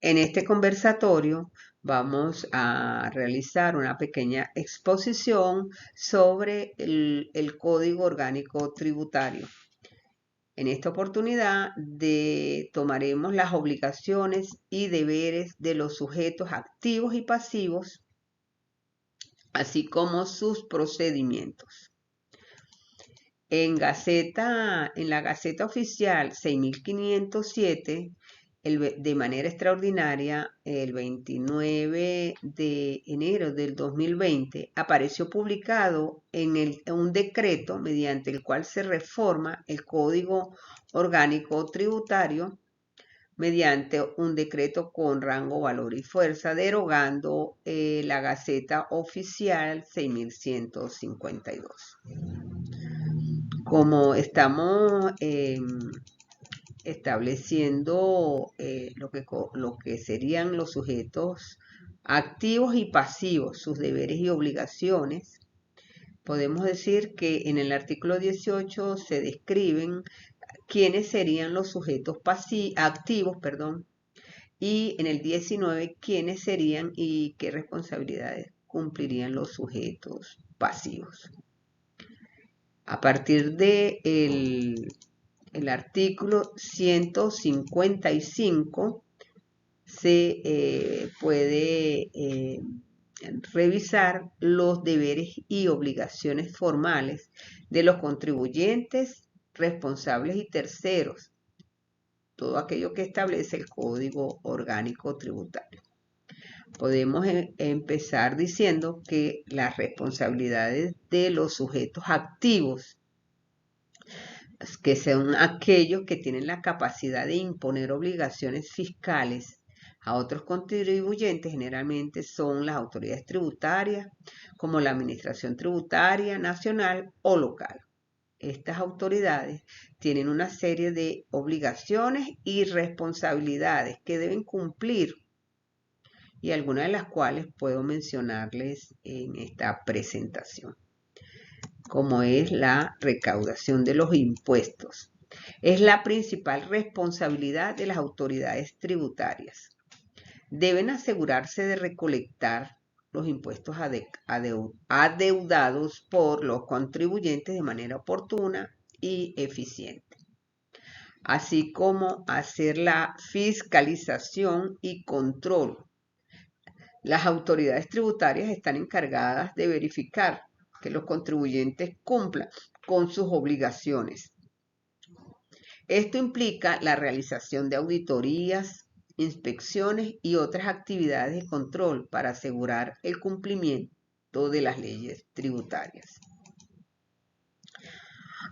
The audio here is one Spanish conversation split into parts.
En este conversatorio vamos a realizar una pequeña exposición sobre el Código Orgánico Tributario. En esta oportunidad tomaremos las obligaciones y deberes de los sujetos activos y pasivos, así como sus procedimientos. En la Gaceta Oficial 6507, de manera extraordinaria, el 29 de enero del 2020, apareció publicado en un decreto mediante el cual se reforma el Código Orgánico Tributario mediante un decreto con rango, valor y fuerza, derogando la Gaceta Oficial 6152. Como estamos estableciendo lo que serían los sujetos activos y pasivos, sus deberes y obligaciones, podemos decir que en el artículo 18 se describen quiénes serían los sujetos activos, y en el 19 quiénes serían y qué responsabilidades cumplirían los sujetos pasivos. A partir de el artículo 155 se puede revisar los deberes y obligaciones formales de los contribuyentes, responsables y terceros, todo aquello que establece el Código Orgánico Tributario. Podemos empezar diciendo que las responsabilidades de los sujetos activos, que son aquellos que tienen la capacidad de imponer obligaciones fiscales a otros contribuyentes, generalmente son las autoridades tributarias, como la Administración Tributaria Nacional o local. Estas autoridades tienen una serie de obligaciones y responsabilidades que deben cumplir, y algunas de las cuales puedo mencionarles en esta presentación, como es la recaudación de los impuestos. Es la principal responsabilidad de las autoridades tributarias. Deben asegurarse de recolectar los impuestos adeudados por los contribuyentes de manera oportuna y eficiente, así como hacer la fiscalización y control. Las autoridades tributarias están encargadas de verificar que los contribuyentes cumplan con sus obligaciones. Esto implica la realización de auditorías, inspecciones y otras actividades de control para asegurar el cumplimiento de las leyes tributarias.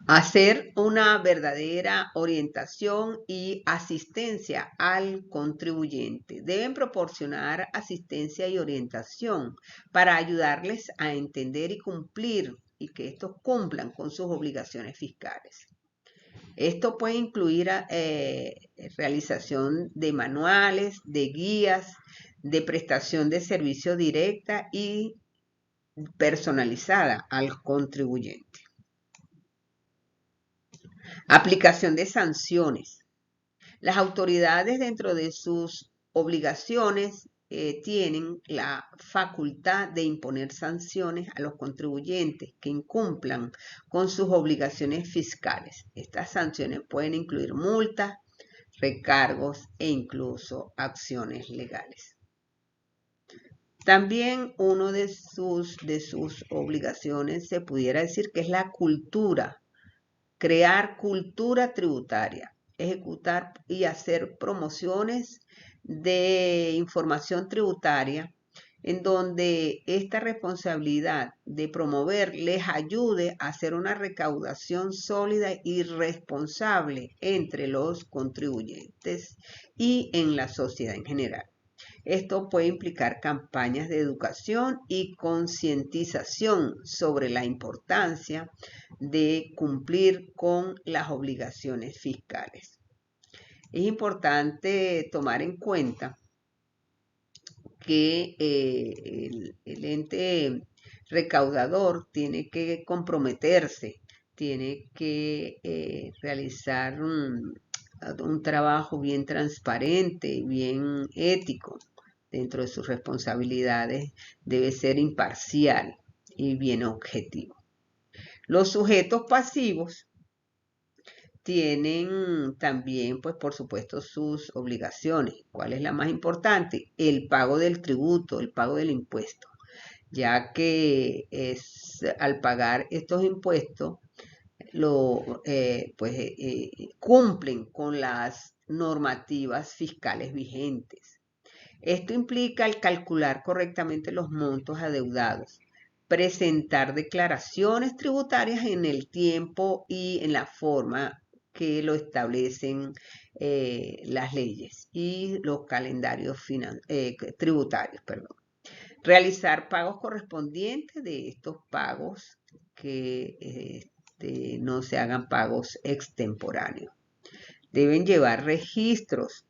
Hacer una verdadera orientación y asistencia al contribuyente. Deben proporcionar asistencia y orientación para ayudarles a entender y cumplir y que estos cumplan con sus obligaciones fiscales. Esto puede incluir realización de manuales, de guías, de prestación de servicio directa y personalizada al contribuyente. Aplicación de sanciones. Las autoridades, dentro de sus obligaciones, tienen la facultad de imponer sanciones a los contribuyentes que incumplan con sus obligaciones fiscales. Estas sanciones pueden incluir multas, recargos e incluso acciones legales. También una de sus obligaciones se pudiera decir que es la cultura. Crear cultura tributaria, ejecutar y hacer promociones de información tributaria en donde esta responsabilidad de promover les ayude a hacer una recaudación sólida y responsable entre los contribuyentes y en la sociedad en general. Esto puede implicar campañas de educación y concientización sobre la importancia de cumplir con las obligaciones fiscales. Es importante tomar en cuenta que el ente recaudador tiene que comprometerse, tiene que realizar un trabajo bien transparente, bien ético dentro de sus responsabilidades, debe ser imparcial y bien objetivo. Los sujetos pasivos tienen también, pues por supuesto, sus obligaciones. ¿Cuál es la más importante? El pago del tributo, el pago del impuesto, ya que al pagar estos impuestos, cumplen con las normativas fiscales vigentes. Esto implica el calcular correctamente los montos adeudados, presentar declaraciones tributarias en el tiempo y en la forma que lo establecen las leyes y los calendarios tributarios. Realizar pagos correspondientes de estos pagos, que no se hagan pagos extemporáneos. Deben llevar registros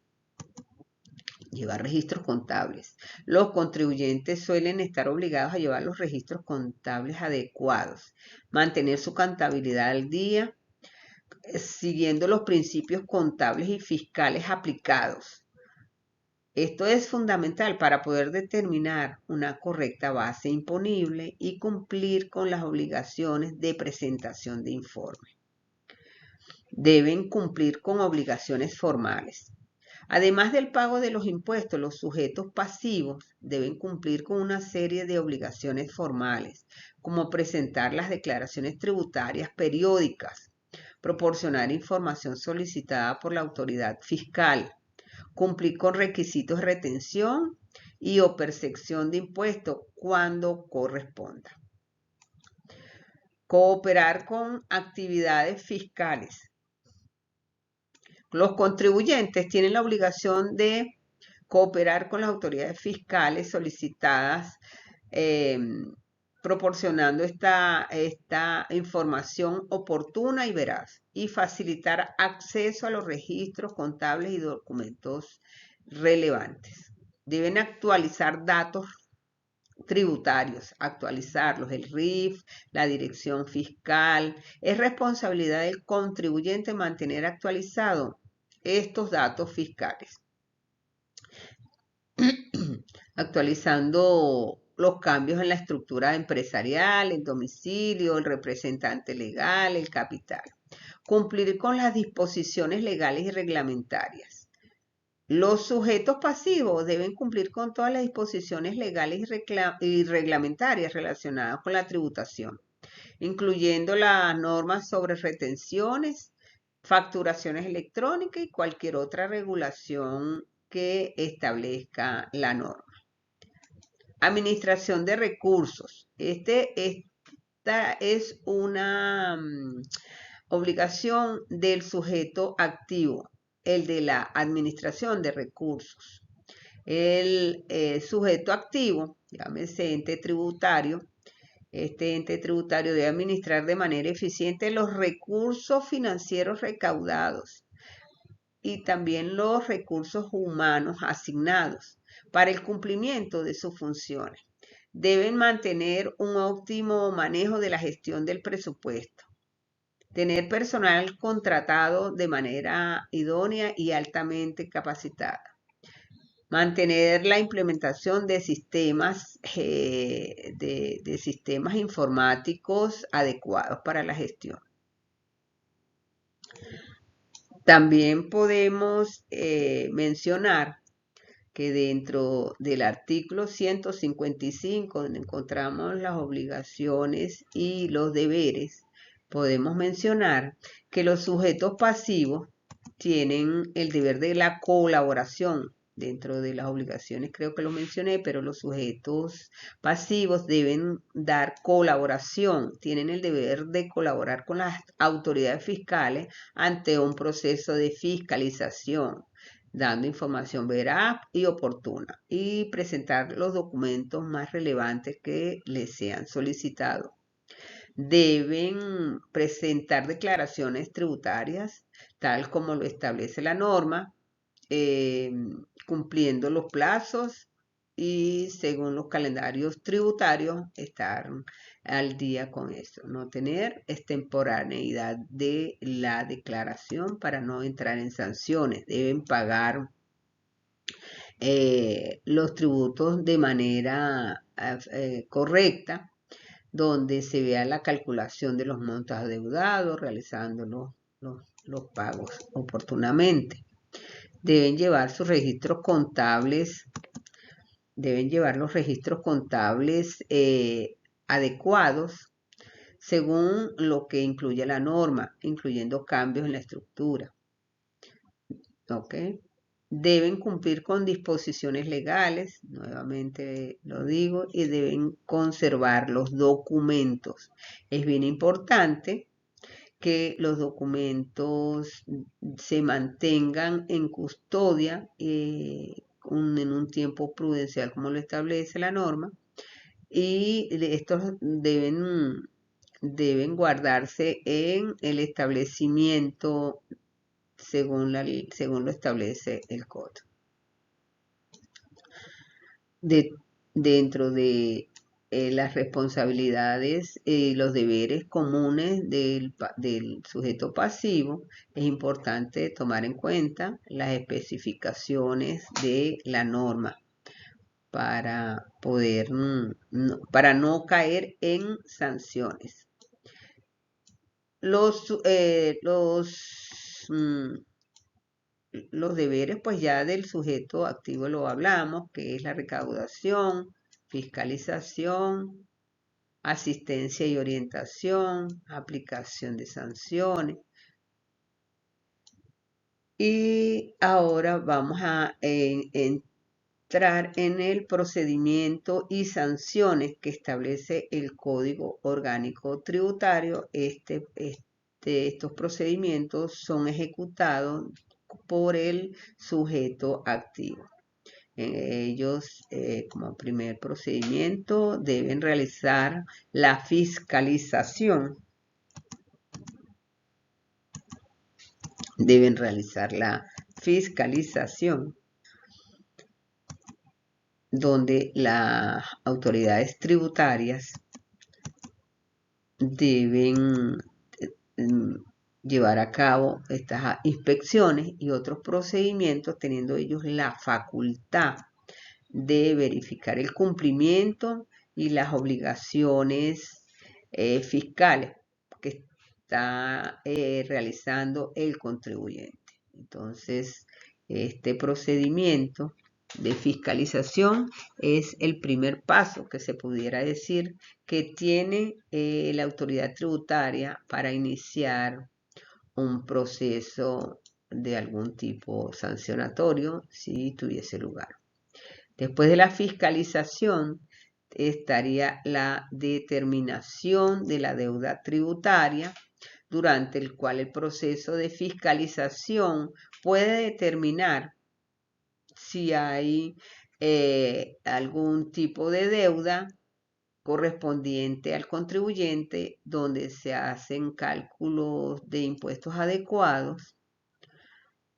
contables. Los contribuyentes suelen estar obligados a llevar los registros contables adecuados, mantener su contabilidad al día, siguiendo los principios contables y fiscales aplicados. Esto es fundamental para poder determinar una correcta base imponible y cumplir con las obligaciones de presentación de informe. Deben cumplir con obligaciones formales. Además del pago de los impuestos, los sujetos pasivos deben cumplir con una serie de obligaciones formales, como presentar las declaraciones tributarias periódicas, proporcionar información solicitada por la autoridad fiscal, cumplir con requisitos de retención y o percepción de impuestos cuando corresponda. Cooperar con actividades fiscales. Los contribuyentes tienen la obligación de cooperar con las autoridades fiscales solicitadas, proporcionando esta información oportuna y veraz, y facilitar acceso a los registros contables y documentos relevantes. Deben actualizar datos tributarios, actualizarlos, el RIF, la dirección fiscal. Es responsabilidad del contribuyente mantener actualizado estos datos fiscales, actualizando los cambios en la estructura empresarial, el domicilio, el representante legal, el capital. Cumplir con las disposiciones legales y reglamentarias. Los sujetos pasivos deben cumplir con todas las disposiciones legales y reglamentarias relacionadas con la tributación, incluyendo las normas sobre retenciones, facturaciones electrónicas y cualquier otra regulación que establezca la norma. Administración de recursos. Esta es una obligación del sujeto activo, el de la administración de recursos. El sujeto activo, llámese ente tributario, este ente tributario debe administrar de manera eficiente los recursos financieros recaudados y también los recursos humanos asignados para el cumplimiento de sus funciones. Deben mantener un óptimo manejo de la gestión del presupuesto, tener personal contratado de manera idónea y altamente capacitada, mantener la implementación de sistemas, sistemas informáticos adecuados para la gestión. También podemos mencionar que dentro del artículo 155, donde encontramos las obligaciones y los deberes, podemos mencionar que los sujetos pasivos tienen el deber de la colaboración. Dentro de las obligaciones creo que lo mencioné, pero los sujetos pasivos deben dar colaboración, tienen el deber de colaborar con las autoridades fiscales ante un proceso de fiscalización, dando información veraz y oportuna y presentar los documentos más relevantes que les sean solicitados. Deben presentar declaraciones tributarias, tal como lo establece la norma, cumpliendo los plazos y según los calendarios tributarios, estar al día con esto, no tener extemporaneidad de la declaración para no entrar en sanciones. Deben pagar los tributos de manera correcta, donde se vea la calculación de los montos adeudados, realizando los pagos oportunamente. Deben llevar sus registros contables, deben llevar los registros contables adecuados según lo que incluye la norma, incluyendo cambios en la estructura. ¿Ok? Deben cumplir con disposiciones legales, nuevamente lo digo, y deben conservar los documentos. Es bien importante que los documentos se mantengan en custodia en un tiempo prudencial como lo establece la norma, y estos deben guardarse en el establecimiento según lo establece el código. Dentro de las responsabilidades y los deberes comunes del sujeto pasivo, es importante tomar en cuenta las especificaciones de la norma para poder, para no caer en sanciones. Los deberes, pues ya del sujeto activo lo hablamos, que es la recaudación, fiscalización, asistencia y orientación, aplicación de sanciones. Y ahora vamos a entrar en el procedimiento y sanciones que establece el Código Orgánico Tributario. Estos procedimientos son ejecutados por el sujeto activo. Ellos, como primer procedimiento, deben realizar la fiscalización. Deben realizar la fiscalización, donde las autoridades tributarias deben llevar a cabo estas inspecciones y otros procedimientos, teniendo ellos la facultad de verificar el cumplimiento y las obligaciones fiscales que está realizando el contribuyente. Entonces, este procedimiento de fiscalización es el primer paso que se pudiera decir que tiene la autoridad tributaria para iniciar un proceso de algún tipo sancionatorio si tuviese lugar. Después de la fiscalización estaría la determinación de la deuda tributaria, durante el cual el proceso de fiscalización puede determinar si hay algún tipo de deuda correspondiente al contribuyente, donde se hacen cálculos de impuestos adecuados,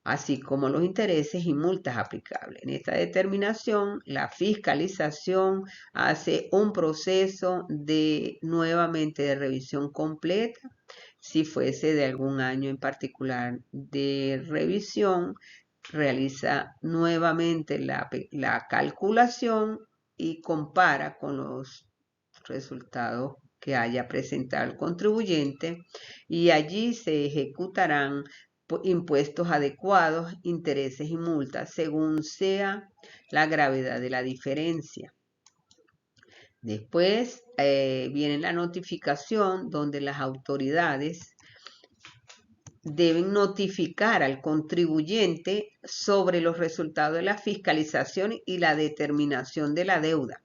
así como los intereses y multas aplicables. En esta determinación, la fiscalización hace un proceso nuevamente de revisión completa. Si fuese de algún año en particular de revisión, realiza nuevamente la calculación y compara con los resultados que haya presentado el contribuyente, y allí se ejecutarán impuestos adecuados, intereses y multas según sea la gravedad de la diferencia. Después viene la notificación, donde las autoridades deben notificar al contribuyente sobre los resultados de la fiscalización y la determinación de la deuda,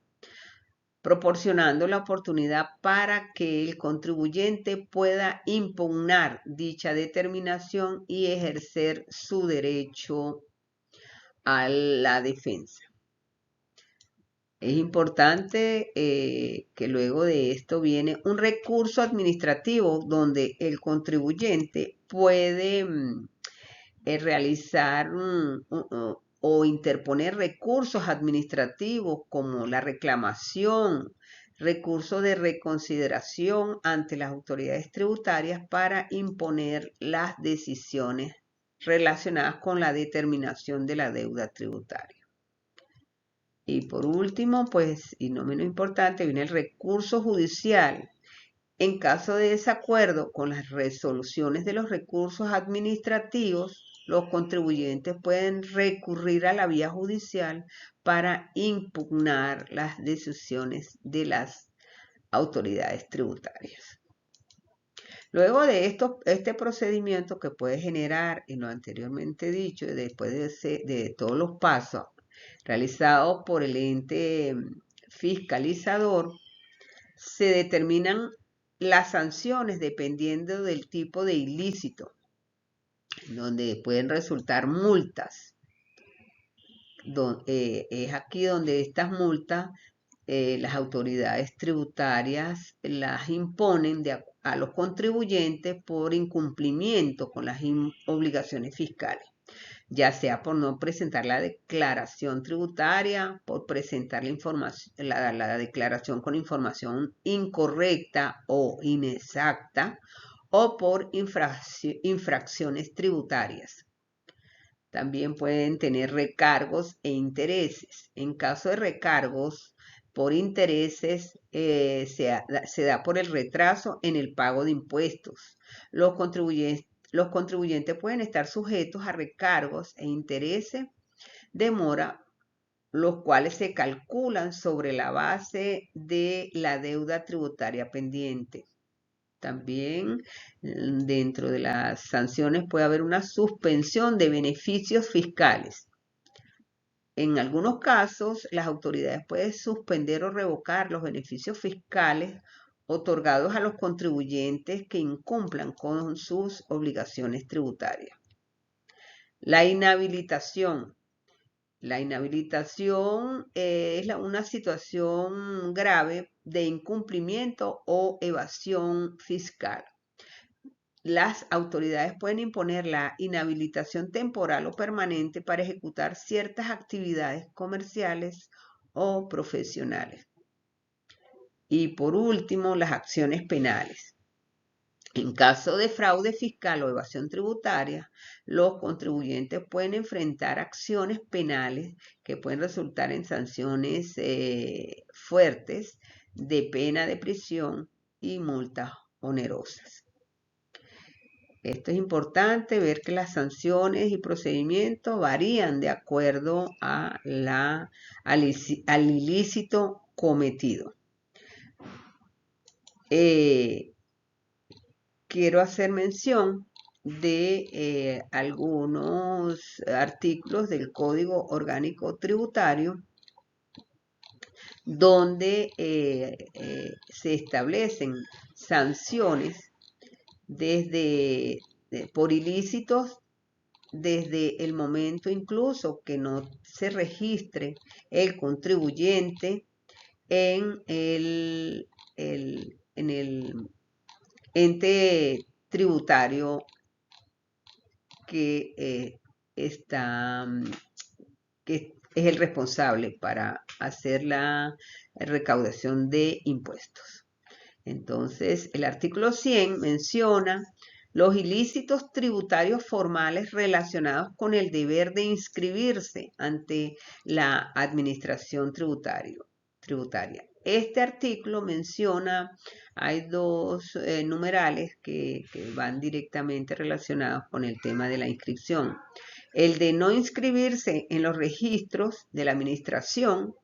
proporcionando la oportunidad para que el contribuyente pueda impugnar dicha determinación y ejercer su derecho a la defensa. Es importante que luego de esto viene un recurso administrativo, donde el contribuyente puede realizar o interponer recursos administrativos como la reclamación, recurso de reconsideración ante las autoridades tributarias para imponer las decisiones relacionadas con la determinación de la deuda tributaria. Y por último, pues, y no menos importante, viene el recurso judicial. En caso de desacuerdo con las resoluciones de los recursos administrativos, los contribuyentes pueden recurrir a la vía judicial para impugnar las decisiones de las autoridades tributarias. Luego de este procedimiento que puede generar, en lo anteriormente dicho, después de todos los pasos realizados por el ente fiscalizador, se determinan las sanciones dependiendo del tipo de ilícito, donde pueden resultar multas. Es aquí donde estas multas las autoridades tributarias las imponen a los contribuyentes por incumplimiento con las obligaciones fiscales, ya sea por no presentar la declaración tributaria, por presentar la declaración con información incorrecta o inexacta, o por infracciones tributarias. También pueden tener recargos e intereses. En caso de recargos por intereses, se da por el retraso en el pago de impuestos. Los contribuyentes pueden estar sujetos a recargos e intereses de mora, los cuales se calculan sobre la base de la deuda tributaria pendiente. También dentro de las sanciones puede haber una suspensión de beneficios fiscales. En algunos casos, las autoridades pueden suspender o revocar los beneficios fiscales otorgados a los contribuyentes que incumplan con sus obligaciones tributarias. La inhabilitación. La inhabilitación es una situación grave de incumplimiento o evasión fiscal. Las autoridades pueden imponer la inhabilitación temporal o permanente para ejecutar ciertas actividades comerciales o profesionales. Y por último, las acciones penales. En caso de fraude fiscal o evasión tributaria, los contribuyentes pueden enfrentar acciones penales que pueden resultar en sanciones fuertes de pena de prisión y multas onerosas. Esto es importante ver que las sanciones y procedimientos varían de acuerdo al ilícito cometido. Quiero hacer mención de algunos artículos del Código Orgánico Tributario donde se establecen sanciones por ilícitos desde el momento incluso que no se registre el contribuyente en el ente tributario que es el responsable para hacer la recaudación de impuestos. Entonces, el artículo 100 menciona los ilícitos tributarios formales relacionados con el deber de inscribirse ante la administración tributaria. Este artículo menciona, hay dos numerales que van directamente relacionados con el tema de la inscripción. El de no inscribirse en los registros de la administración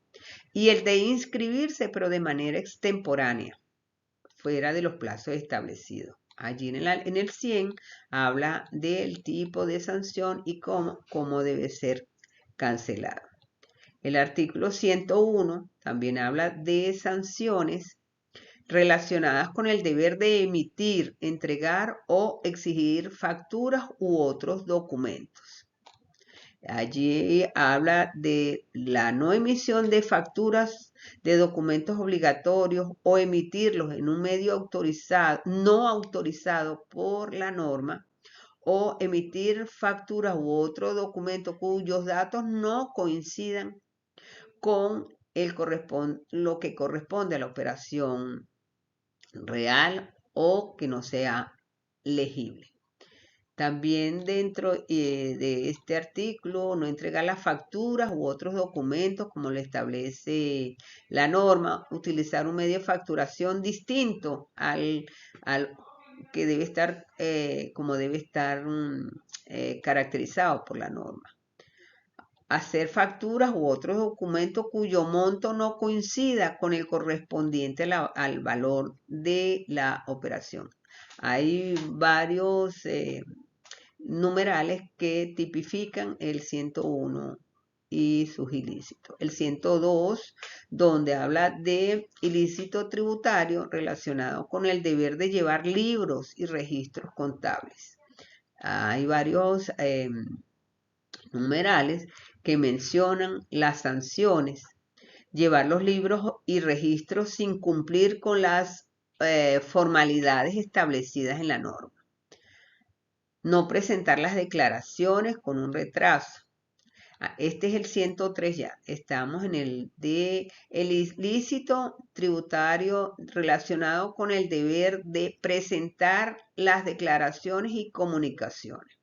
y el de inscribirse pero de manera extemporánea, fuera de los plazos establecidos. Allí en el 100 habla del tipo de sanción y cómo debe ser cancelado. El artículo 101 también habla de sanciones relacionadas con el deber de emitir, entregar o exigir facturas u otros documentos. Allí habla de la no emisión de facturas de documentos obligatorios o emitirlos en un medio no autorizado por la norma, o emitir facturas u otro documento cuyos datos no coincidan con lo que corresponde a la operación real o que no sea legible. También dentro de este artículo no entregar las facturas u otros documentos como lo establece la norma, utilizar un medio de facturación distinto al que debe estar, como debe estar caracterizado por la norma. Hacer facturas u otros documentos cuyo monto no coincida con el correspondiente al valor de la operación. Hay varios numerales que tipifican el 101 y sus ilícitos. El 102, donde habla de ilícito tributario relacionado con el deber de llevar libros y registros contables. Hay varios numerales que mencionan las sanciones. Llevar los libros y registros sin cumplir con las formalidades establecidas en la norma. No presentar las declaraciones con un retraso. Este es el 103 ya. Estamos en el ilícito tributario relacionado con el deber de presentar las declaraciones y comunicaciones.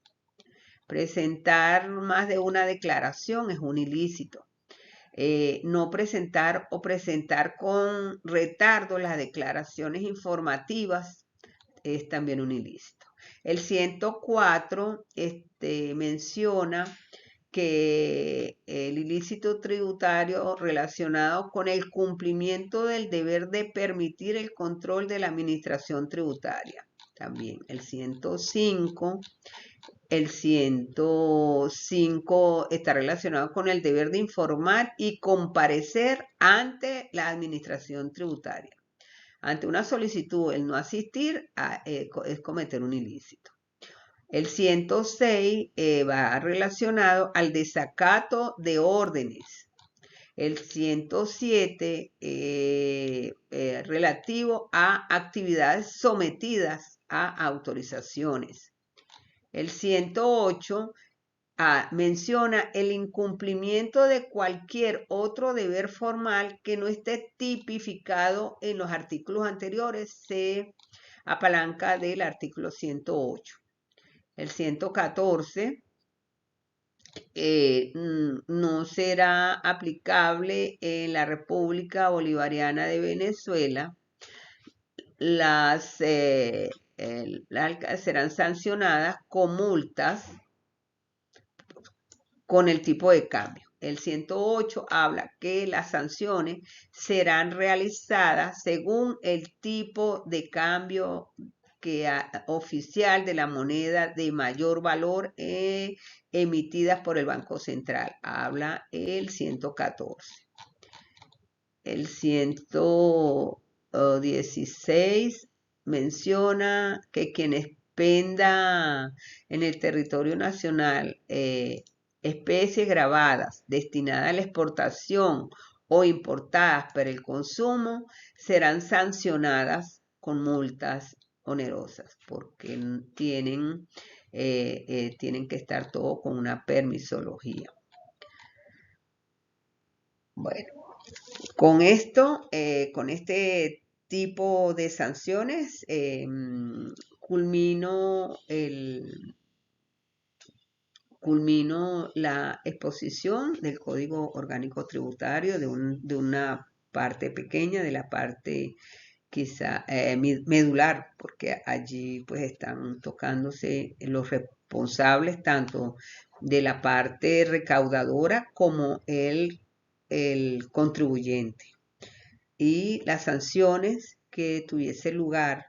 Presentar más de una declaración es un ilícito. No presentar o presentar con retardo las declaraciones informativas es también un ilícito. El 104 menciona que el ilícito tributario relacionado con el cumplimiento del deber de permitir el control de la administración tributaria. También el 105. El 105 está relacionado con el deber de informar y comparecer ante la administración tributaria. Ante una solicitud, el no asistir es cometer un ilícito. El 106 va relacionado al desacato de órdenes. El 107 relativo a actividades sometidas a autorizaciones. El 108 menciona el incumplimiento de cualquier otro deber formal que no esté tipificado en los artículos anteriores. Se apalanca del artículo 108. El 114 no será aplicable en la República Bolivariana de Venezuela. Serán sancionadas con multas con el tipo de cambio. El 108 habla que las sanciones serán realizadas según el tipo de cambio oficial de la moneda de mayor valor emitidas por el Banco Central. Habla el 114. El 116 menciona que quien expenda en el territorio nacional especies grabadas destinadas a la exportación o importadas para el consumo serán sancionadas con multas onerosas porque tienen que estar todo con una permisología. Bueno, con esto, con este tipo de sanciones, culmino la exposición del Código Orgánico Tributario de una parte pequeña, de la parte quizá medular, porque allí pues están tocándose los responsables tanto de la parte recaudadora como el contribuyente y las sanciones que tuviese lugar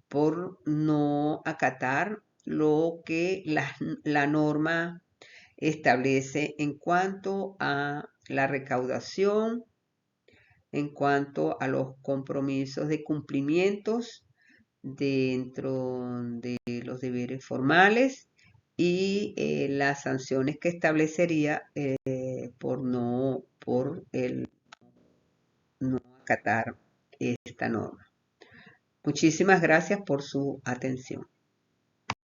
por no acatar lo que la norma establece en cuanto a la recaudación, en cuanto a los compromisos de cumplimientos dentro de los deberes formales y las sanciones que establecería por el no acatar esta norma. Muchísimas gracias por su atención.